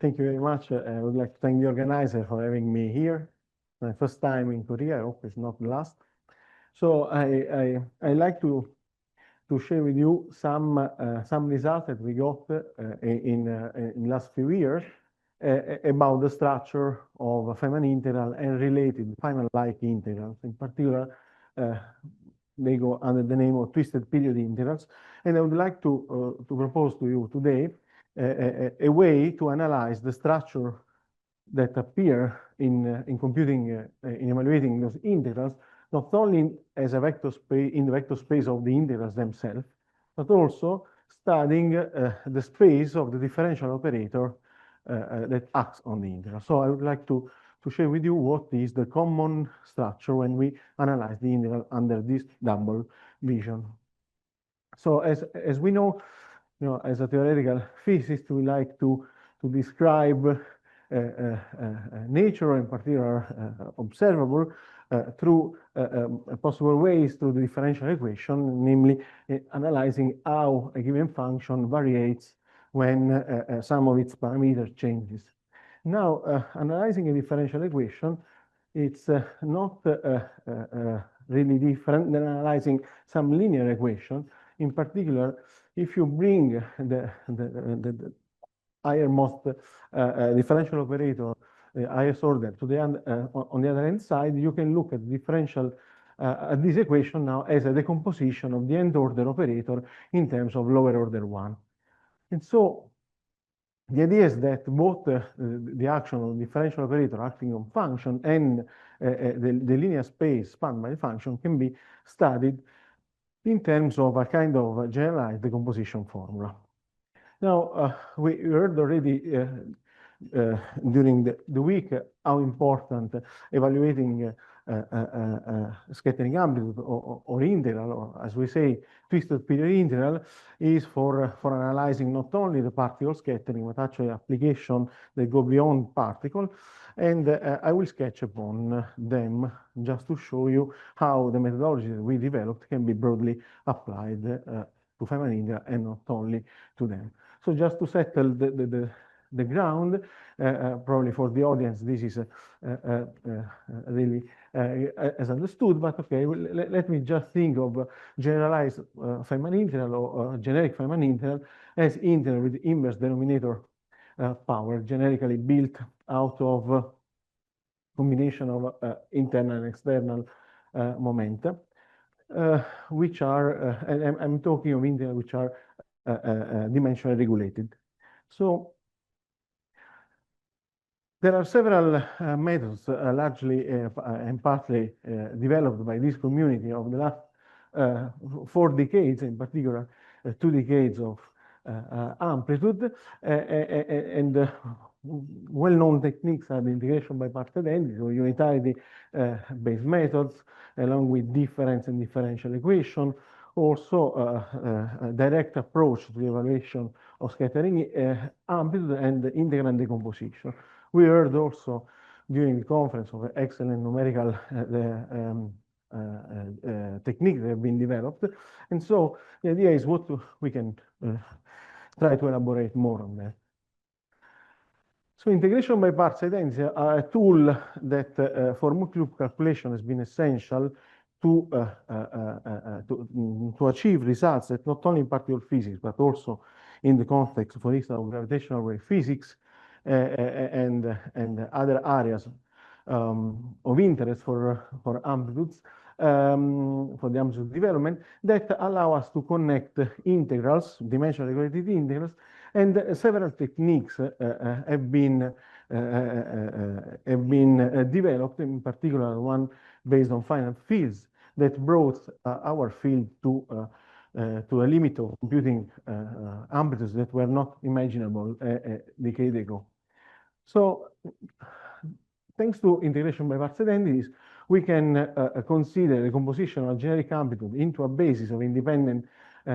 Thank you very much. I would like to thank the organizer for having me here. My first time in Korea. I hope it's not the last. So I like to share with you some results that we got in last few years about the structure of Feynman integral and related Feynman-like integrals. In particular, they go under the name of twisted period integrals. And I would like to propose to you today a way to analyze the structure that appear in computing, in evaluating those integrals, not only as a vector space in the vector space of the integrals themselves, but also studying the space of the differential operator that acts on the integral. So I would like to share with you what is the common structure when we analyze the integral under this double vision. So as we know, as a theoretical physicist, we like to describe nature, in particular observable, through possible ways through the differential equation, namely analyzing how a given function varies when some of its parameters changes. Now, analyzing a differential equation, it's not really different than analyzing some linear equation. In particular, if you bring the highermost differential operator, highest order, to the on the other hand side, you can look at the differential at this equation now as a decomposition of the nth order operator in terms of lower order one. And so the idea is that both the action of the differential operator acting on function and the linear space spanned by the function can be studied in terms of a kind of generalized decomposition formula. Now, we heard already during the week how important evaluating scattering amplitude or integral, or as we say, twisted period integral, is for analyzing not only the particle scattering, but actually application that go beyond particle. And I will sketch upon them just to show you how the methodology that we developed can be broadly applied to Feynman integral and not only to them. So just to settle the ground, probably for the audience, this is really as understood, but okay, let me just think of generalized Feynman integral or generic Feynman integral as integral with inverse denominator power, generically built out of combination of internal and external momenta, which are, and I'm talking of integrals which are dimensionally regulated. So there are several methods, largely and partly developed by this community of the last 4 decades, in particular 2 decades of amplitude, and well-known techniques are the integration by part identity or unitarity-based methods, along with difference and differential equation. Also, a direct approach to the evaluation of scattering amplitude and integral decomposition. We heard also during the conference of excellent numerical techniques that have been developed. And so the idea is what we can try to elaborate more on that. So integration by parts identity are a tool that for multi-loop calculation has been essential to achieve results that not only in particle physics, but also in the context, for instance, of gravitational wave physics and other areas of interest for amplitudes, for the amplitude development, that allow us to connect integrals, dimensionally regulated integrals, and several techniques have been developed, in particular one based on finite fields that brought our field to a limit of computing amplitudes that were not imaginable a decade ago. So thanks to integration by parts identities, we can consider the composition of generic amplitude into a basis of independent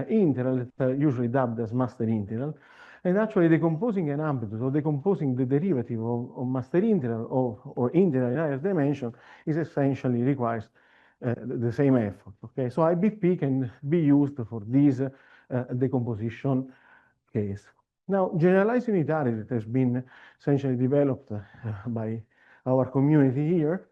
integral that are usually dubbed as master integral. And actually decomposing an amplitude or decomposing the derivative of master integral or integral in higher dimension is essentially requires the same effort. Okay, so IBP can be used for this decomposition case. Now, generalized unitarity that has been essentially developed by our community here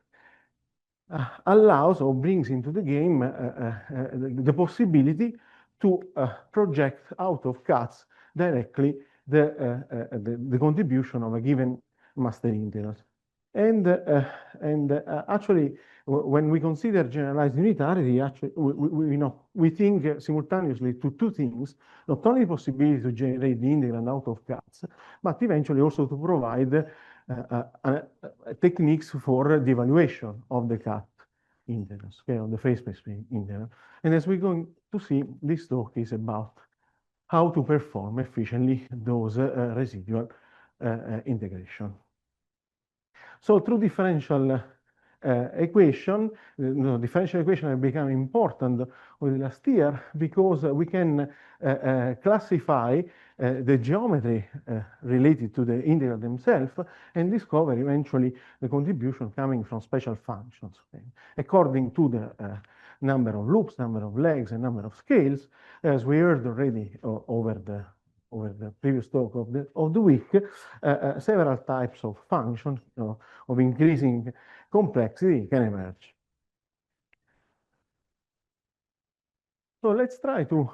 allows or brings into the game the possibility to project out of CATs directly the contribution of a given master integral. And actually, when we consider generalized unitarity, actually, we think simultaneously to two things: not only the possibility to generate the integral out of CATs, but eventually also to provide techniques for the evaluation of the CAT integrals, okay, of the phase space integral. And as we're going to see, this talk is about how to perform efficiently those residual integration. So through differential equation, differential equation have become important over the last year because we can classify the geometry related to the integral themselves and discover eventually the contribution coming from special functions. Okay? According to the number of loops, number of legs, and number of scales, as we heard already over the previous talk of the week, several types of functions of increasing complexity can emerge. So let's try to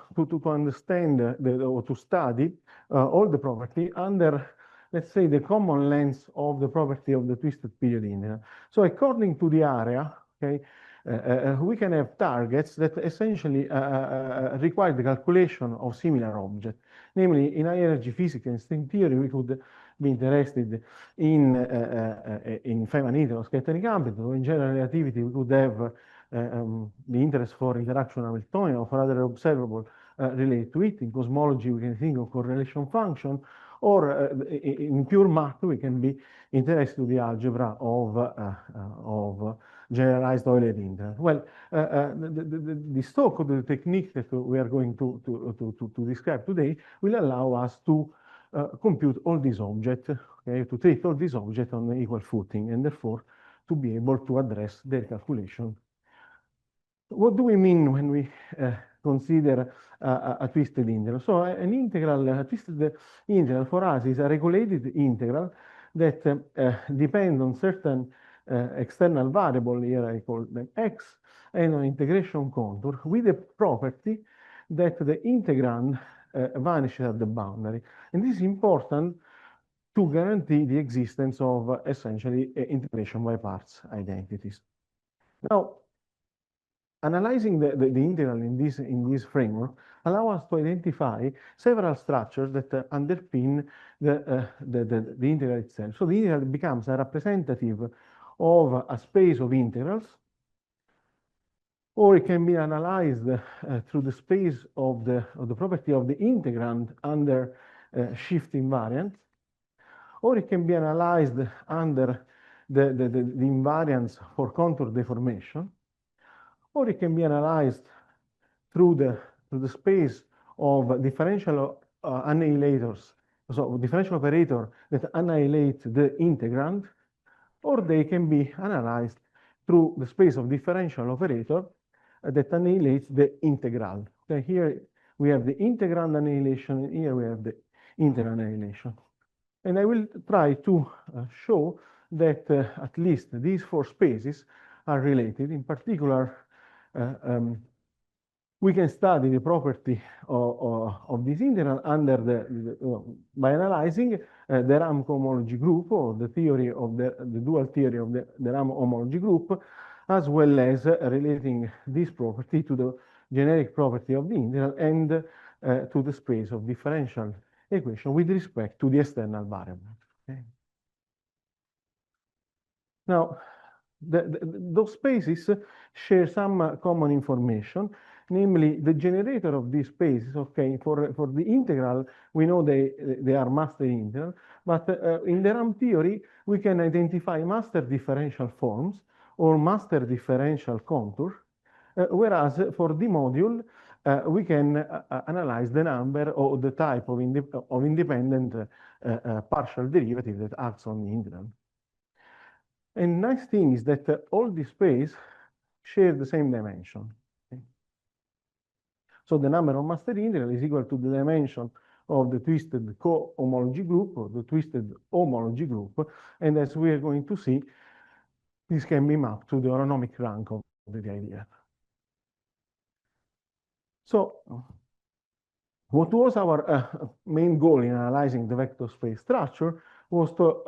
understand or to study all the property under, let's say, the common lens of the property of the twisted period integral. So according to the area, okay, we can have targets that essentially require the calculation of similar objects. Namely, in high energy physics and string theory, we could be interested in Feynman integral scattering amplitude, or in general relativity, we could have the interest for interaction Hamiltonian or for other observable related to it. In cosmology, we can think of correlation function, or in pure math, we can be interested in the algebra of generalized Euler integral. Well, the talk of the technique that we are going to describe today will allow us to compute all these objects, okay, to treat all these objects on an equal footing, and therefore to be able to address their calculation. What do we mean when we consider a twisted integral? So an integral, a twisted integral for us is a regulated integral that depends on certain external variable, here I call them x, and an integration contour with the property that the integrand vanishes at the boundary. And this is important to guarantee the existence of essentially integration by parts identities. Now, analyzing the integral in this framework allow us to identify several structures that underpin the integral itself. So the integral becomes a representative of a space of integrals, or it can be analyzed through the space of the property of the integrand under shift invariant, or it can be analyzed under the invariance for contour deformation, or it can be analyzed through the space of differential annihilators, so differential operator that annihilate the integrand, or they can be analyzed through the space of differential operator that annihilates the integral. Okay, here we have the integrand annihilation, and here we have the integral annihilation. And I will try to show that at least these four spaces are related. In particular, we can study the property of this integral under by analyzing the RAM cohomology group, or the theory of the dual theory of the RAM homology group, as well as relating this property to the generic property of the integral and to the space of differential equation with respect to the external variable. Okay. Now, those spaces share some common information, namely the generator of these spaces. Okay, for the integral, we know they are master integral, but in the RAM theory, we can identify master differential forms or master differential contour, whereas for the module, we can analyze the number or the type of independent partial derivative that acts on the integral. And nice thing is that all these spaces share the same dimension. Okay? So the number of master integral is equal to the dimension of the twisted co-homology group or the twisted homology group. And as we are going to see, this can be mapped to the holonomic rank of the idea. So what was our main goal in analyzing the vector space structure was to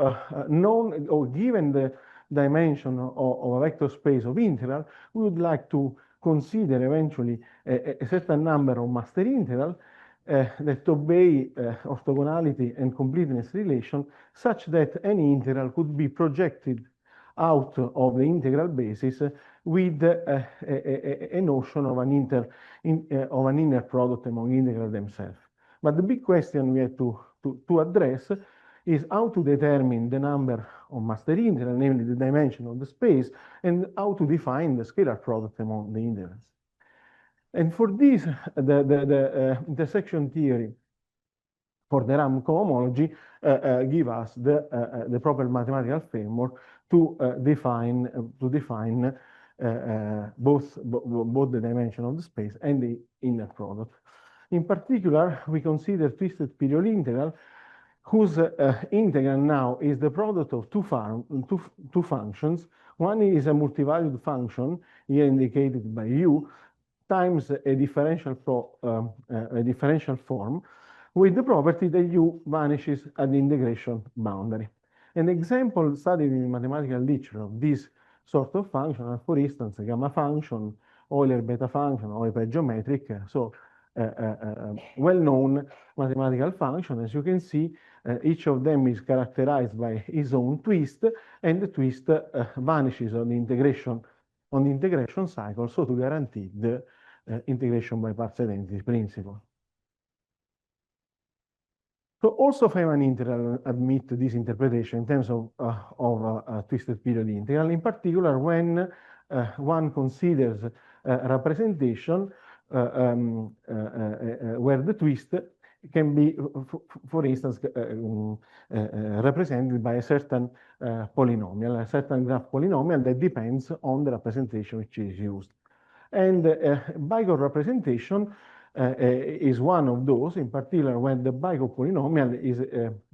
known or given the dimension of a vector space of integral, we would like to consider eventually a certain number of master integral that obey orthogonality and completeness relation such that any integral could be projected out of the integral basis with a notion of an inner product among integrals themselves. But the big question we have to address is how to determine the number of master integral, namely the dimension of the space, and how to define the scalar product among the integrals. And for this, the intersection theory for the RAM cohomology give us the proper mathematical framework to define both the dimension of the space and the inner product. In particular, we consider twisted period integral, whose integral now is the product of two functions. One is a multivalued function, here indicated by u, times a differential form, with the property that u vanishes at the integration boundary. An example studied in mathematical literature of this sort of function are, for instance, a gamma function, Euler beta function, or a geometric, so well-known mathematical function. As you can see, each of them is characterized by its own twist, and the twist vanishes on the integration cycle, so to guarantee the integration by parts identity principle. So also Feynman integral admit this interpretation in terms of twisted period integral, in particular when one considers representation where the twist can be, for instance, represented by a certain polynomial, a certain graph polynomial that depends on the representation which is used. And Bicol representation is one of those, in particular when the Bicol polynomial is,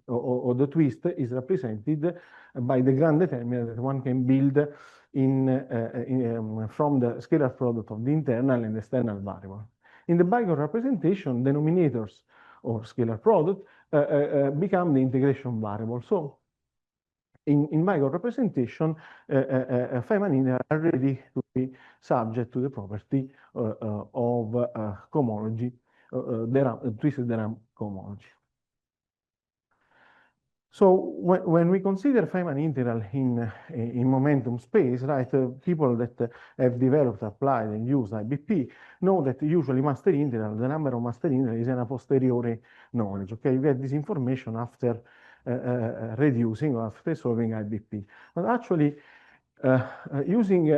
or the twist is represented by the grand determinant that one can build from the scalar product of the internal and external variable. In the Bicol representation, denominators or scalar product become the integration variable. So in Bicol representation, Feynman integral are ready to be subject to the property of cohomology, twisted RAM cohomology. So when we consider Feynman integral in momentum space, right, people that have developed, applied, and used IBP know that usually master integral, the number of master integral is an a posteriori knowledge. Okay, you get this information after reducing or after solving IBP. But actually, using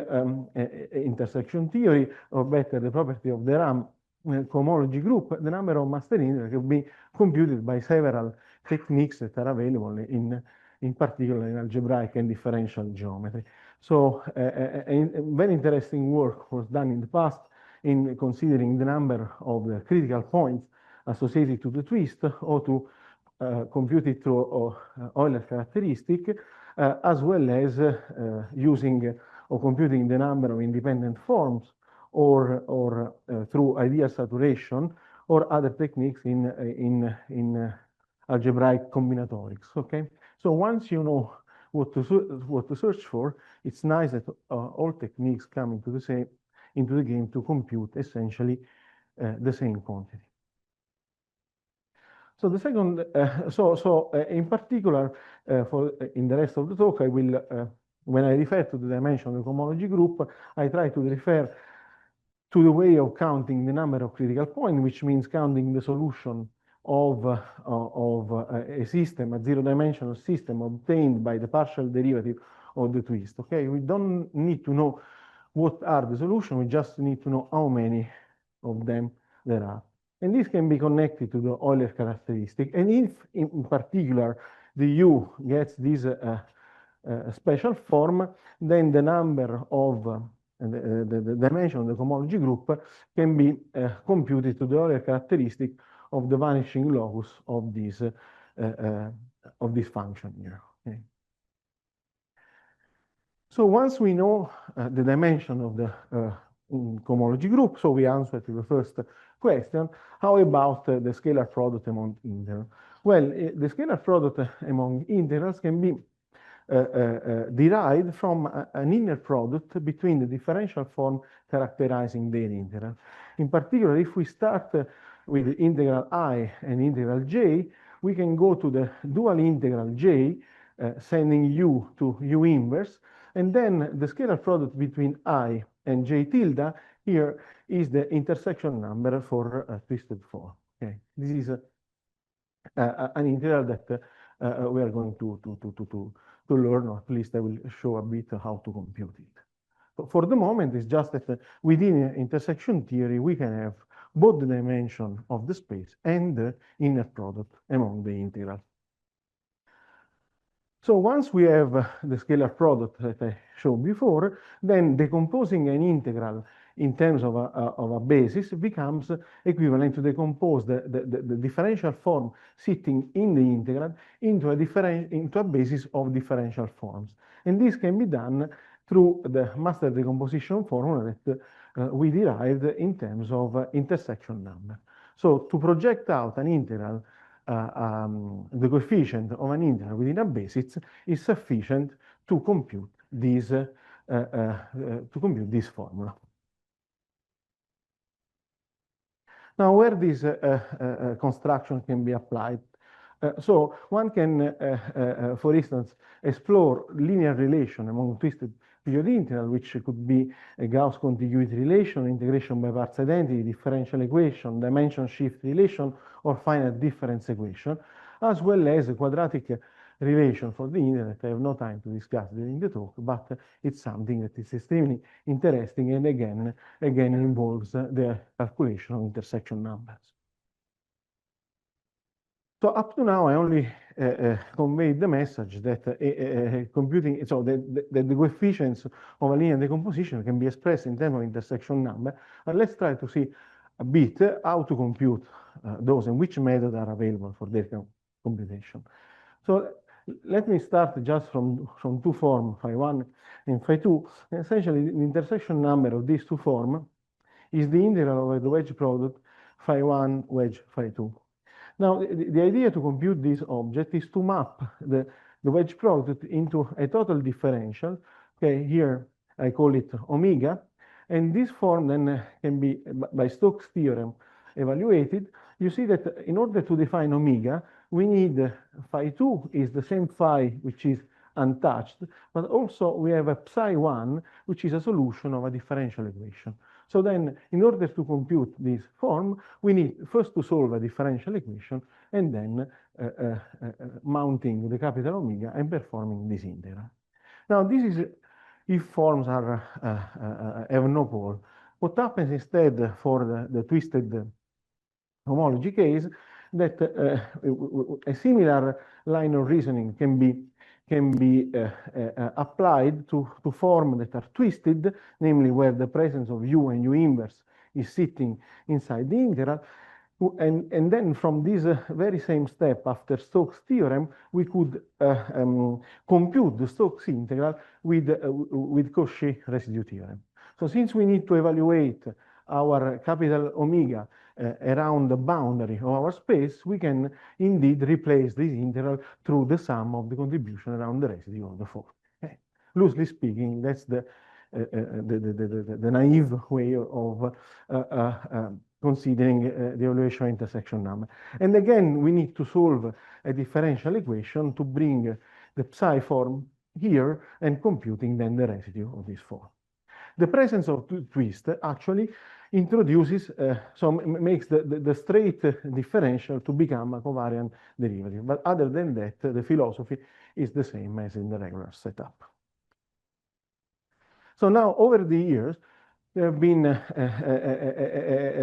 intersection theory, or better, the property of the RAM cohomology group, the number of master integral can be computed by several techniques that are available in particular in algebraic and differential geometry. So a very interesting work was done in the past in considering the number of the critical points associated to the twist, or to compute it through Euler characteristic, as well as using or computing the number of independent forms, or through ideal saturation, or other techniques in algebraic combinatorics. Okay, so once you know what to search for, it's nice that all techniques come into the game to compute essentially the same quantity. So the second, in particular, in the rest of the talk, I will, when I refer to the dimension of the cohomology group, I try to refer to the way of counting the number of critical points, which means counting the solution of a system, a zero-dimensional system obtained by the partial derivative of the twist. Okay, we don't need to know what are the solutions, we just need to know how many of them there are. And this can be connected to the Euler characteristic. And if, in particular, the U gets this special form, then the number of the dimension of the cohomology group can be computed to the Euler characteristic of the vanishing locus of this function here. Okay. So once we know the dimension of the cohomology group, so we answer to the first question, how about the scalar product among integrals? Well, the scalar product among integrals can be derived from an inner product between the differential form characterizing their integral. In particular, if we start with the integral I and integral j, we can go to the dual integral j, sending u to u inverse, and then the scalar product between I and j tilde here is the intersection number for a twisted form. Okay, this is an integral that we are going to learn, or at least I will show a bit how to compute it. So for the moment, it's just that within intersection theory, we can have both the dimension of the space and the inner product among the integrals. So once we have the scalar product that I showed before, then decomposing an integral in terms of a basis becomes equivalent to decompose the differential form sitting in the integral into a basis of differential forms. And this can be done through the master decomposition formula that we derived in terms of intersection number. So to project out an integral, the coefficient of an integral within a basis is sufficient to compute this formula. Now, where this construction can be applied? So one can, for instance, explore linear relation among twisted period integral, which could be a Gauss contiguity relation, integration by parts identity, differential equation, dimension shift relation, or finite difference equation, as well as a quadratic relation for the integral that I have no time to discuss during the talk, but it's something that is extremely interesting and again involves the calculation of intersection numbers. So up to now, I only conveyed the message that computing, so the coefficients of a linear decomposition can be expressed in terms of intersection number. But let's try to see a bit how to compute those and which methods are available for their computation. So let me start just from two forms, phi1 and phi2. Essentially, the intersection number of these two forms is the integral of the wedge product phi1 wedge phi2. Now, the idea to compute this object is to map the wedge product into a total differential. Okay, here I call it omega, and this form then can be, by Stokes' theorem, evaluated. You see that in order to define omega, we need phi2 is the same phi which is untouched, but also we have a psi1, which is a solution of a differential equation. So then, in order to compute this form, we need first to solve a differential equation and then mounting the capital omega and performing this integral. Now, this is if forms have no pole. What happens instead for the twisted homology case, that a similar line of reasoning can be applied to forms that are twisted, namely where the presence of u and u inverse is sitting inside the integral. And then from this very same step after Stokes' theorem, we could compute the Stokes integral with Cauchy residue theorem. So since we need to evaluate our capital omega around the boundary of our space, we can indeed replace this integral through the sum of the contribution around the residue of the form. Okay. Loosely speaking, that's the naive way of considering the evaluation of intersection number. And again, we need to solve a differential equation to bring the psi form here and computing then the residue of this form. The presence of twist actually introduces, so makes the straight differential to become a covariant derivative. But other than that, the philosophy is the same as in the regular setup. So now, over the years, there have been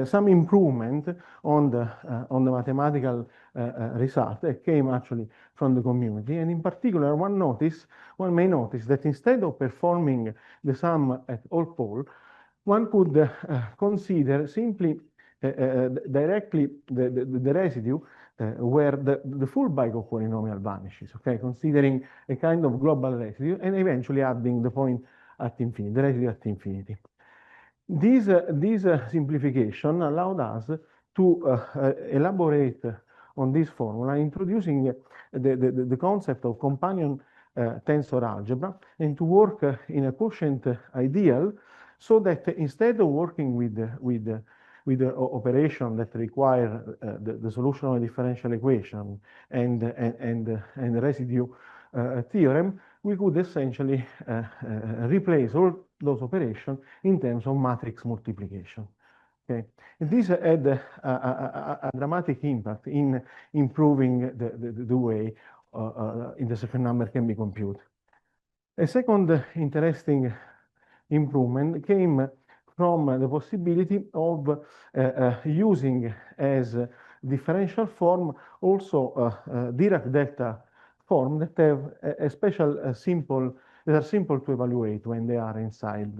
some improvement on the mathematical result that came actually from the community. And in particular, one may notice that instead of performing the sum at all poles, one could consider simply directly the residue where the full Bicop polynomial vanishes, okay, considering a kind of global residue and eventually adding the point at infinity, the residue at infinity. This simplification allowed us to elaborate on this formula, introducing the concept of companion tensor algebra and to work in a quotient ideal, so that instead of working with the operation that require the solution of a differential equation and residue theorem, we could essentially replace all those operations in terms of matrix multiplication. Okay, and this had a dramatic impact in improving the way intersection number can be computed. A second interesting improvement came from the possibility of using as differential form also Dirac delta form that have a special simple, that are simple to evaluate when they are inside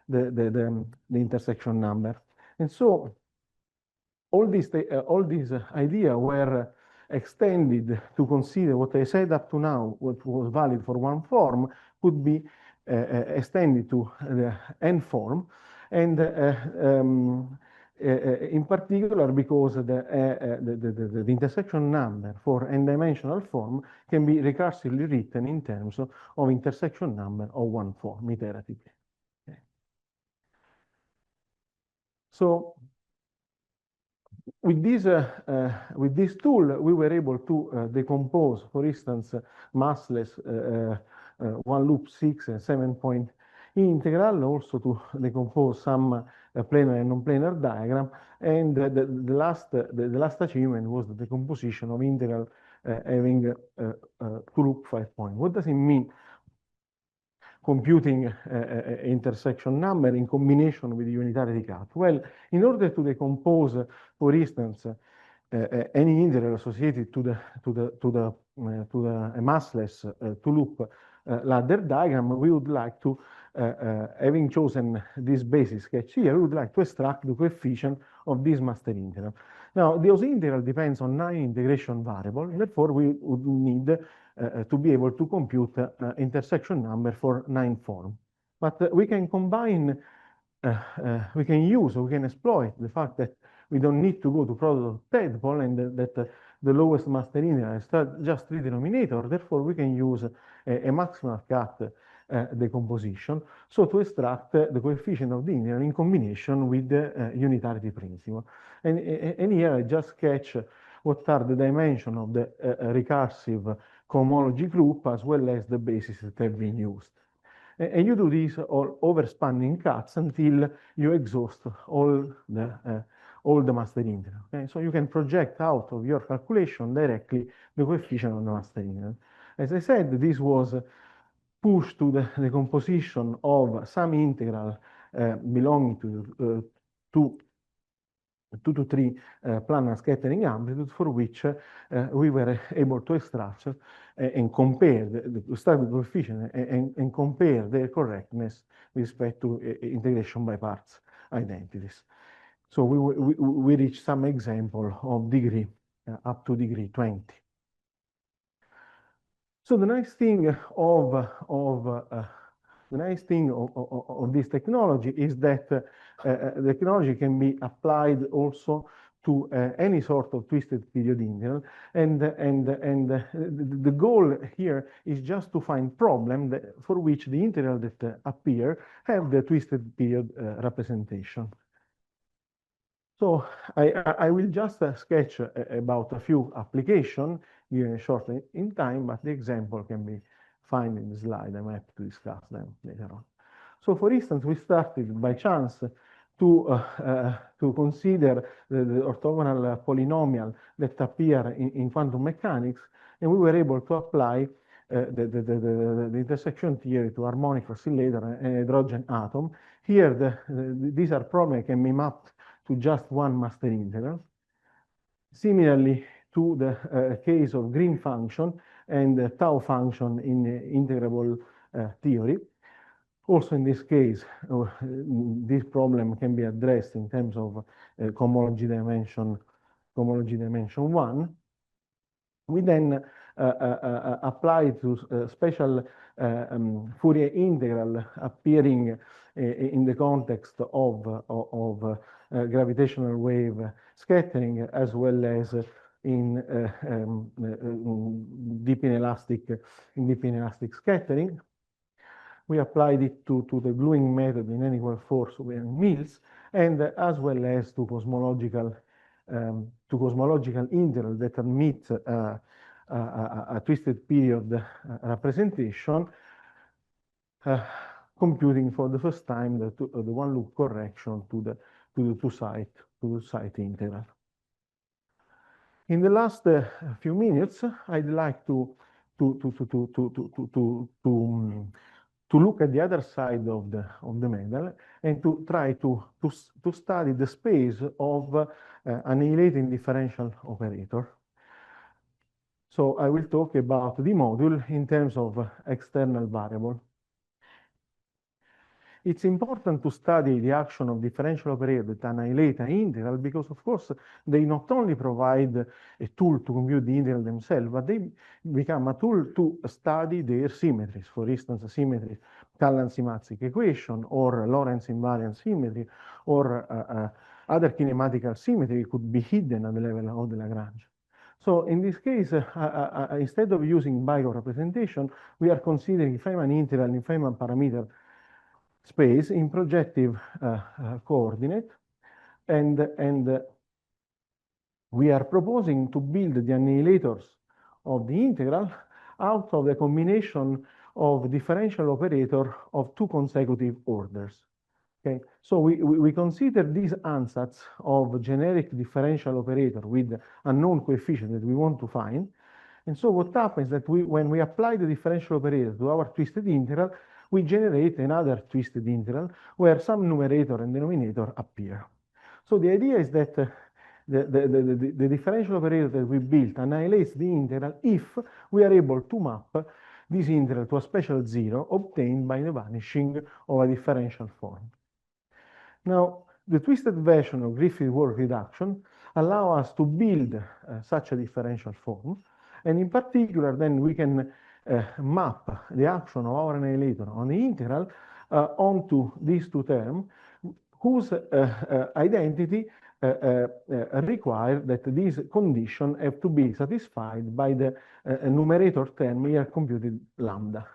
the intersection number. And so all these ideas were extended to consider what I said up to now, what was valid for one form, could be extended to the n form, and in particular because the intersection number for n-dimensional form can be recursively written in terms of intersection number of one form iteratively. Okay. So with this tool, we were able to decompose, for instance, massless one loop 6 and 7-point integral, also to decompose some planar and non-planar diagram. And the last achievement was the decomposition of integral having two loop 5-point. What does it mean? Computing intersection number in combination with the unitarity cut. Well, in order to decompose, for instance, any integral associated to the massless two-loop ladder diagram, we would like to, having chosen this basis sketch here, we would like to extract the coefficient of this master integral. Now, the integral depends on 9 integration variables, therefore we would need to be able to compute intersection number for 9 form. But we can combine, we can exploit the fact that we don't need to go to product of tadpole and that the lowest master integral is just 3 denominator. Therefore, we can use a maximal cut decomposition, so to extract the coefficient of the integral in combination with the unitarity principle. And here I just sketch what are the dimensions of the recursive cohomology group as well as the bases that have been used. And you do this all over spanning cuts until you exhaust all the master integral. Okay? So you can project out of your calculation directly the coefficient of the master integral. As I said, this was pushed to the composition of some integral belonging to 2 to 3 planar scattering amplitude, for which we were able to extract and compare the starting coefficient and compare their correctness with respect to integration by parts identities. So we reached some example of degree up to degree 20. So the nice thing of this technology is that the technology can be applied also to any sort of twisted period integral, and the goal here is just to find problem for which the integral that appear have the twisted period representation. So I will just sketch about a few applications here shortly in time, but the example can be found in the slide. I'm happy to discuss them later on. So for instance, we started by chance to consider the orthogonal polynomial that appear in quantum mechanics, and we were able to apply the intersection theory to harmonic oscillator and hydrogen atom. Here, these are problems that can be mapped to just one master integral. Similarly to the case of green function and tau function in integrable theory. Also in this case, this problem can be addressed in terms of cohomology dimension 1. We then apply to special Fourier integral appearing in the context of gravitational wave scattering, as well as in deep inelastic scattering. We applied it to the gluing method in n equal 4 wearing Mills, and as well as to cosmological integral that admit a twisted period representation, computing for the first time the one-loop correction to the two-site integral. In the last few minutes, I'd like to look at the other side of the medal and to try to study the space of annihilating differential operator. So I will talk about the module in terms of external variable. It's important to study the action of differential operators that annihilate an integral because, of course, they not only provide a tool to compute the integral themselves, but they become a tool to study their symmetries. For instance, a symmetry Callan-Symatsic equation, or Lorentz invariant symmetry, or other kinematical symmetry could be hidden at the level of the Lagrange. So in this case, instead of using Bygov representation, we are considering Feynman integral in Feynman parameter space in projective coordinate, and we are proposing to build the annihilators of the integral out of the combination of differential operator of two consecutive orders. Okay, so we consider these ansatz of generic differential operator with unknown coefficient that we want to find. And so what happens is that when we apply the differential operator to our twisted integral, we generate another twisted integral where some numerator and denominator appear. So the idea is that the differential operator that we built annihilates the integral if we are able to map this integral to a special zero obtained by the vanishing of a differential form. Now, the twisted version of Griffith work reduction allow us to build such a differential form, and in particular, then we can map the action of our annihilator on the integral onto these two terms, whose identity require that these conditions have to be satisfied by the numerator term here computed lambda,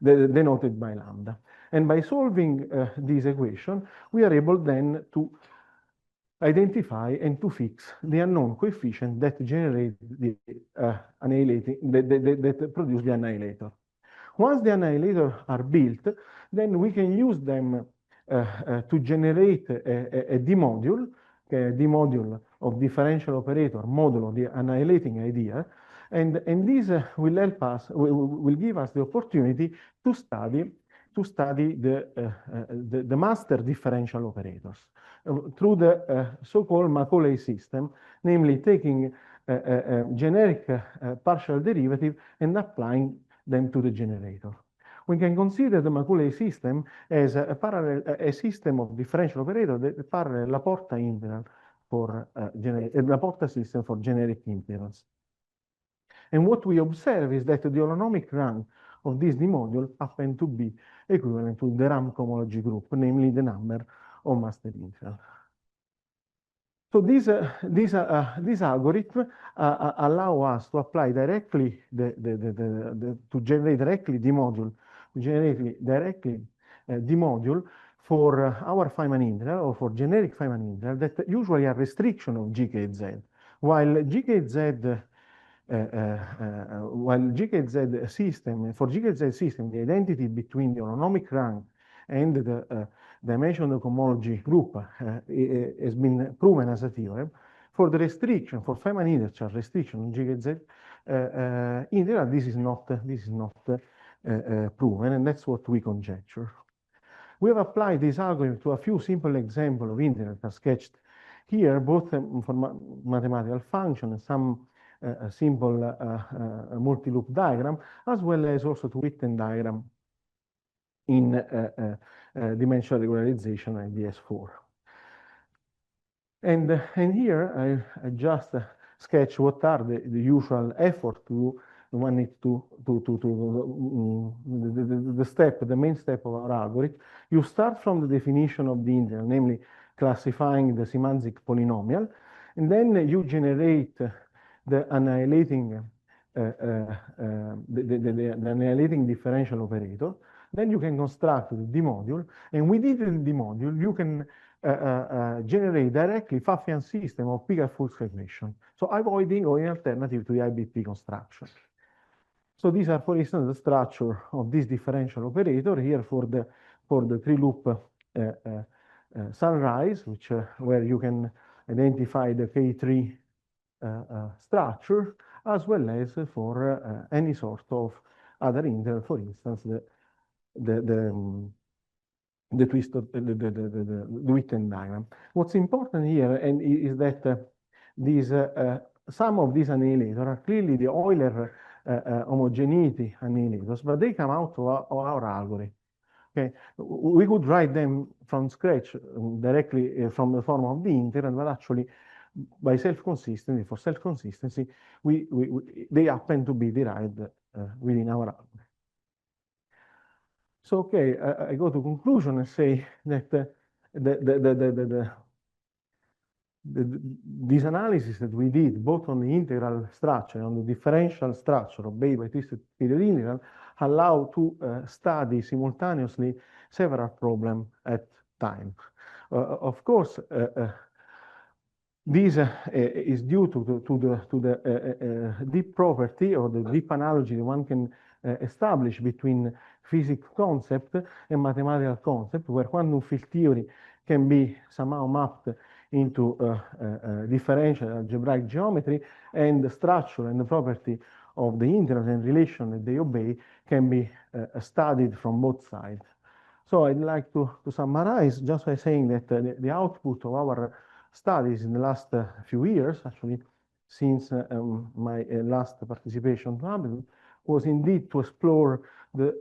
denoted by lambda. And by solving this equation, we are able then to identify and to fix the unknown coefficient that generate the annihilating, that produce the annihilator. Once the annihilators are built, then we can use them to generate a D-module, a D-module of differential operator modulo the annihilating idea, and this will help us, will give us the opportunity to study the master differential operators through the so-called Macaulay system, namely taking a generic partial derivative and applying them to the generator. We can consider the Macaulay system as a system of differential operator that parallel Laporta integral for Laporta system for generic integrals. And what we observe is that the holonomic rank of this D-module happen to be equivalent to the RAM cohomology group, namely the number of master integral. So this algorithm allow us to apply directly to generate directly D-module, D-module for our Feynman integral or for generic Feynman integral that usually are restriction of GKZ, while GKZ system, for GKZ system, the identity between the holonomic rank and the dimension of the cohomology group has been proven as a theorem. For the restriction, for Feynman integral restriction on GKZ integral, this is not proven, and that's what we conjecture. We have applied this algorithm to a few simple examples of integrals are sketched here, both for mathematical function and some multi-loop diagram, as well as also to Witten diagram in dimensional regularization and DS4. And here I just sketch what are the usual effort to one needs to the main step of our algorithm. You start from the definition of the integral, namely classifying the semantic polynomial, and then you generate the annihilating the annihilating differential operator. Then you can construct the D module, and within the D module you can generate directly Pfaffian system of Picard-Fuchs equation, so avoiding or in alternative to the IBP construction. So these are, for instance, the structure of this differential operator here for the three-loop sunrise, which where you can identify the K3 structure, as well as for any sort of other integral, for instance, the twist of the Witten diagram. What's important here is that these some of these annihilators are clearly the Euler homogeneity annihilators, but they come out of our algorithm. Okay, we could write them from scratch directly from the form of the integral, but actually by self-consistency, for self-consistency, they happen to be derived within our algorithm. So, okay, I go to conclusion and say that this analysis that we did, both on the integral structure and on the differential structure of Bay by twisted period integral, allow to study simultaneously several problems at time. Of course, this is due to the deep property or the deep analogy that one can establish between physics concept and mathematical concept, where quantum field theory can be somehow mapped into differential algebraic geometry, and the structure and the property of the integrals and relation that they obey can be studied from both sides. So I'd like to summarize just by saying that the output of our studies in the last few years, actually since my last participation to Amplitudes, was indeed to explore the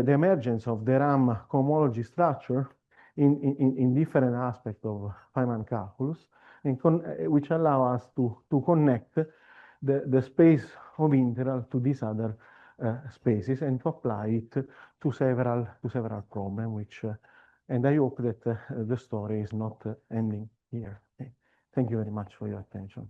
emergence of the RAM cohomology structure in different aspects of Feynman calculus, and which allow us to connect the space of integral to these other spaces and to apply it to several problems, which and I hope that the story is not ending here. Thank you very much for your attention.